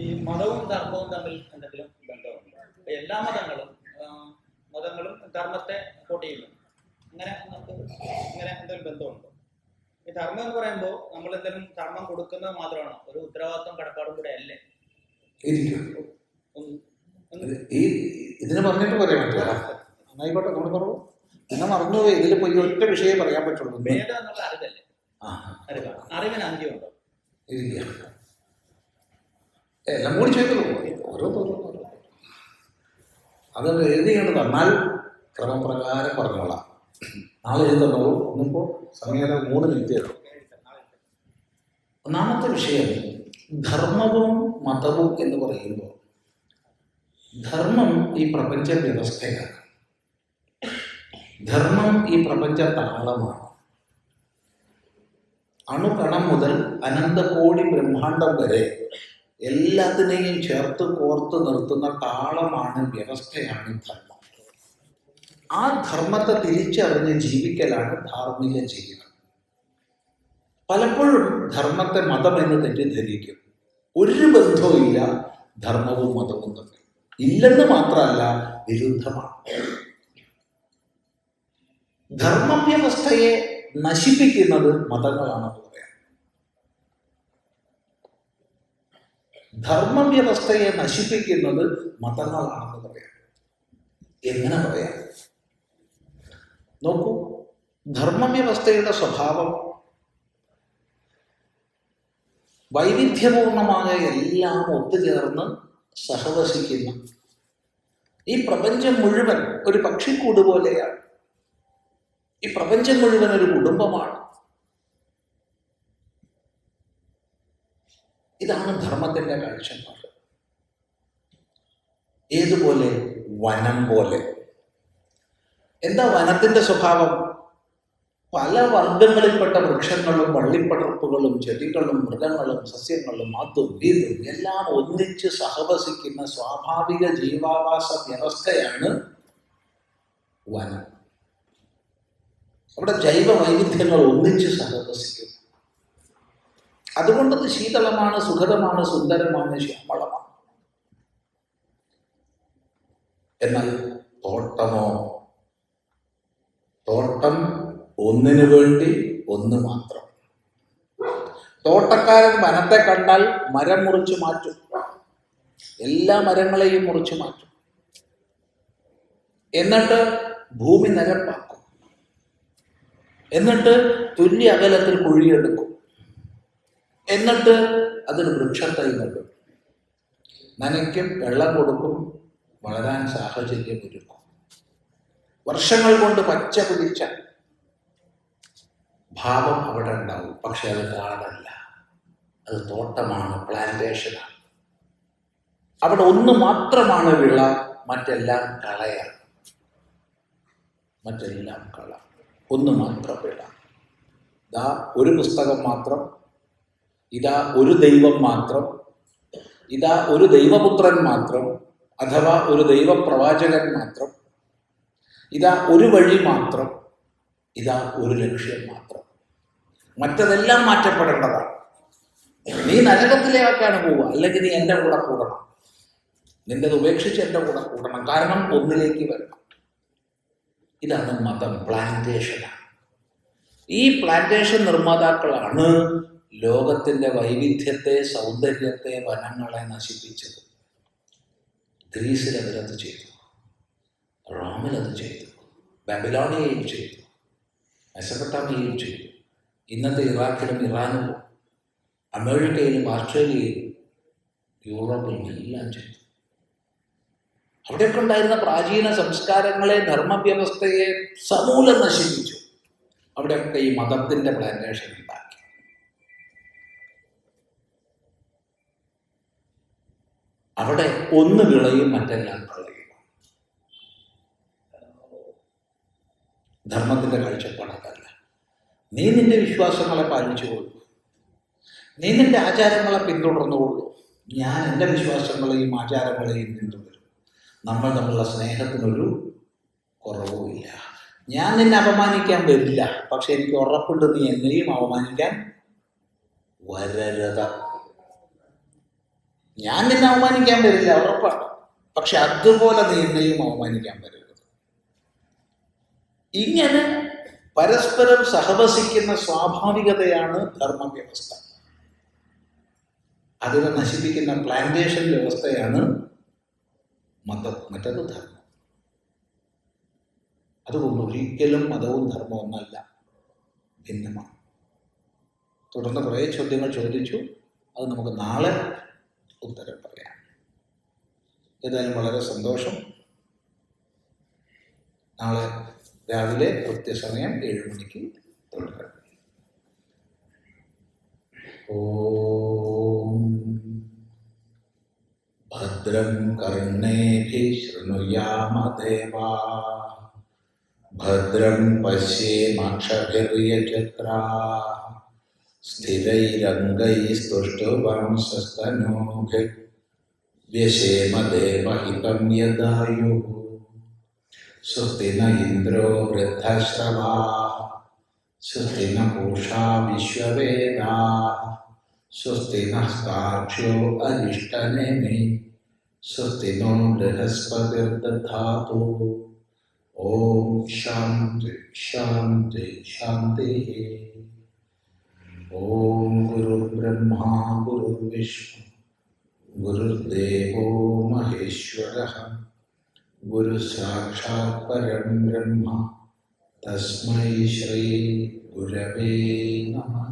ഈ മതവും ധർമ്മവും തമ്മിൽ എന്തെങ്കിലും ബന്ധമുണ്ട്? എല്ലാ മതങ്ങളും ധർമ്മത്തെ സപ്പോർട്ട് ചെയ്യുന്നു. അങ്ങനെ നമുക്ക് ഇങ്ങനെ എന്തെങ്കിലും ബന്ധമുണ്ടോ? ഈ ധർമ്മം എന്ന് പറയുമ്പോൾ നമ്മൾ എന്തെങ്കിലും ധർമ്മം കൊടുക്കുന്നത് മാത്രമാണോ? ഒരു ഉത്തരവാദിത്വം കടപ്പാടും കൂടെ അല്ലേ? ഇതിനെ പറഞ്ഞിട്ട് പറയാൻ പറ്റില്ല. നന്നായിക്കോട്ടെ, നമ്മൾ പറഞ്ഞു. പിന്നെ മറന്നുപോയി. ഇതിലിപ്പോ ഈ ഒറ്റ വിഷയം പറയാൻ പറ്റുള്ളൂ. വേദം എന്നുള്ള അറിവല്ലേ? അറിവിന് അന്ത്യമുണ്ടോ? എല്ലാം കൂടി ചെയ്തല്ലോ. ഓരോ അത് എഴുതിയാണ് തന്നാൽ ക്രമപ്രകാരം പറഞ്ഞോളാം. നാളെ എഴുതുന്നുള്ളൂ. ഒന്നിപ്പോ സമയം 3 മിനിറ്റ്. ഒന്നാമത്തെ വിഷയം ധർമ്മവും മതവും എന്ന് പറയുമ്പോൾ, ധർമ്മം ഈ പ്രപഞ്ച വ്യവസ്ഥയാണ്. ധർമ്മം ഈ പ്രപഞ്ച താളമാണ്. അണുകണം മുതൽ അനന്തകോടി ബ്രഹ്മാണ്ടം വരെ എല്ലാത്തിനെയും ചേർത്ത് കോർത്ത് നിർത്തുന്ന താളമാണ്, വ്യവസ്ഥയാണ് ധർമ്മം. ആ ധർമ്മത്തെ തിരിച്ചറിഞ്ഞ് ജീവിക്കലാണ് ധാർമ്മിക ജീവിതം. പലപ്പോഴും ധർമ്മത്തെ മതമെന്ന് തെറ്റിദ്ധരിക്കും. ഒരു ബന്ധവുമില്ല ധർമ്മവും മതവും തമ്മിൽ. ഇല്ലെന്ന് മാത്രമല്ല, വിരുദ്ധമാണ്. ധർമ്മവ്യവസ്ഥയെ നശിപ്പിക്കുന്നത് മതങ്ങളാണെന്ന് പറയാം. ധർമ്മവ്യവസ്ഥയെ നശിപ്പിക്കുന്നത് മതങ്ങളാണെന്ന് പറയാം. എങ്ങനെ പറയാം? നോക്കൂ, ധർമ്മവ്യവസ്ഥയുടെ സ്വഭാവം വൈവിധ്യപൂർണമായ എല്ലാം ഒത്തുചേർന്ന് സഹവസിക്കുന്ന, ഈ പ്രപഞ്ചം മുഴുവൻ ഒരു പക്ഷിക്കൂട് പോലെയാണ്. ഈ പ്രപഞ്ചം മുഴുവൻ ഒരു കുടുംബമാണ്. ഇതാണ് ധർമ്മത്തിന്റെ കാഴ്ചപ്പാട്. ഏതുപോലെ? വനം പോലെ. എന്താ വനത്തിന്റെ സ്വഭാവം? പല വർഗങ്ങളിൽപ്പെട്ട വൃക്ഷങ്ങളും വള്ളിപ്പടർപ്പുകളും ചെടികളും മൃഗങ്ങളും സസ്യങ്ങളും അതും ഇതും എല്ലാം ഒന്നിച്ച് സഹവസിക്കുന്ന സ്വാഭാവിക ജീവാവാസ വ്യവസ്ഥയാണ് വനം. അവിടെ ജൈവ വൈവിധ്യങ്ങൾ ഒന്നിച്ച് സഹവസിക്കുന്നു. അതുകൊണ്ടത് ശീതളമാണ്, സുഖതമാണ്, സുന്ദരമാണ്, ശ്യാമളമാണ്. എന്നാൽ തോട്ടമോ? തോട്ടം ഒന്നിനു വേണ്ടി ഒന്ന് മാത്രം. തോട്ടക്കാരൻ വനത്തെ കണ്ടാൽ മരം മുറിച്ചു മാറ്റും. എല്ലാ മരങ്ങളെയും മുറിച്ചു മാറ്റും. എന്നിട്ട് ഭൂമി നിരപ്പാക്കും. എന്നിട്ട് തുല്യ അകലത്തിൽ കുഴിയെടുക്കും. എന്നിട്ട് അതിന് വൃക്ഷത്തൈ നടും. നനയ്ക്കും, വെള്ളം കൊടുക്കും, വളരാൻ സാഹചര്യം ഒരുക്കും. വർഷങ്ങൾ കൊണ്ട് പച്ച പിടിച്ച ഭാവം അവിടെ ഉണ്ടാവും. പക്ഷെ അത് കാടല്ല, അത് തോട്ടമാണ്, പ്ലാന്റേഷനാണ്. അവിടെ ഒന്ന് മാത്രമാണ് വിള, മറ്റെല്ലാം കളയാണ്. മറ്റെല്ലാം കള, ഒന്ന് മാത്രം വിള. ഇതാ ഒരു പുസ്തകം മാത്രം, ഇതാ ഒരു ദൈവം മാത്രം, ഇതാ ഒരു ദൈവപുത്രൻ മാത്രം, അഥവാ ഒരു ദൈവപ്രവാചകൻ മാത്രം, ഇതാ ഒരു വഴി മാത്രം, ഇതാ ഒരു ലക്ഷ്യം മാത്രം. മറ്റതെല്ലാം മാറ്റപ്പെടേണ്ടതാണ്. നീ നരകത്തിലേക്കാണ് പോവുക, അല്ലെങ്കിൽ നീ എൻ്റെ കൂടെ കൂടണം. നിൻ്റെത് ഉപേക്ഷിച്ച് എൻ്റെ കൂടെ കൂടണം. കാരണം ഒന്നിലേക്ക് വരണം. ഇതാണ് മതം, പ്ലാന്റേഷനാണ്. ഈ പ്ലാന്റേഷൻ നിർമ്മാതാക്കളാണ് ലോകത്തിൻ്റെ വൈവിധ്യത്തെ, സൗന്ദര്യത്തെ, വനങ്ങളെ നശിപ്പിച്ചത്. ഗ്രീസിൽ അവരത് ചെയ്തു, റോമിൽ അത് ചെയ്തു, ബാബിലോണിയയിൽ ചെയ്തു, മെസപ്പൊട്ടാമിയയിൽ ചെയ്തു, ഇന്നത്തെ ഇറാഖിലും ഇറാനിലും അമേരിക്കയിലും ഓസ്ട്രേലിയയിലും യൂറോപ്പിലും എല്ലാം ചെയ്തു. അവിടെയൊക്കെ ഉണ്ടായിരുന്ന പ്രാചീന സംസ്കാരങ്ങളെ, ധർമ്മവ്യവസ്ഥയെ സമൂലം നശിപ്പിച്ചു. അവിടെയൊക്കെ ഈ മതത്തിൻ്റെ പ്ലാന്റേഷൻ ഉണ്ടാക്കി. അവിടെ ഒന്ന് വിളയും, മറ്റെല്ലാം കളയും. ധർമ്മത്തിൻ്റെ കാഴ്ചപ്പാടല്ല. നീ നിന്റെ വിശ്വാസങ്ങളെ പാലിച്ചുകൊള്ളൂ, നീ നിന്റെ ആചാരങ്ങളെ പിന്തുടർന്നുകൊള്ളൂ, ഞാൻ എൻ്റെ വിശ്വാസങ്ങളെയും ആചാരങ്ങളെയും പിന്തുടരും. നമ്മൾ തമ്മിലുള്ള സ്നേഹത്തിനൊരു കുറവുമില്ല. ഞാൻ നിന്നെ അപമാനിക്കാൻ വരില്ല, പക്ഷെ എനിക്ക് ഉറപ്പുണ്ട് നീ എന്നെയും അപമാനിക്കാൻ വരരുത്. ഞാൻ നിന്നെ അവമാനിക്കാൻ വരില്ല, ഉറപ്പാണ്. പക്ഷെ അതുപോലെ നീ എന്നെയും അവമാനിക്കാൻ വരരുത്. ഇങ്ങനെ പരസ്പരം സഹവസിക്കുന്ന സ്വാഭാവികതയാണ് ധർമ്മവ്യവസ്ഥ. അതിനെ നശിപ്പിക്കുന്ന പ്ലാന്റേഷൻ വ്യവസ്ഥയാണ് മറ്റത് ധർമ്മം. അതുകൊണ്ട് ഒരിക്കലും മതവും ധർമ്മവും ഒന്നല്ല, ഭിന്നമാണ്. തുടർന്ന് കുറേ ചോദ്യങ്ങൾ ചോദിച്ചു, അത് നമുക്ക് നാളെ ഉത്തരം പറയാം. ഏതായാലും വളരെ സന്തോഷം. നാളെ രാവിലെ കൃത്യസമയം 7 മണിക്ക് തുടങ്ങാം. ഓം ഭദ്രം കർണേഭിः ശൃണുയാമ ദേവാः ഭദ്രം പശ്യേമാക്ഷഭിർയജത്രാः സ്ഥിരൈരംഗൈസ്തുഷ്ടവാംസस्तनूभिः व्यशेम देवहितं यदायुः स्वस्ति न इन्द्रो वृद्धश्रवाः स्वस्ति न पूषा विश्ववेदाः स्वस्ति नः साक्ष्यो अरिष्टनेमि स्वस्ति नो बृहस्पतिर्दधातु। ओम शांति शांति शांति। ओम गुरुर्ब्रह्मा गुरुर्विष्णु गुरुर्देवो महेश्वरः गुरु साक्षात् परं ब्रह्म तस्मै श्री गुरवे नमः।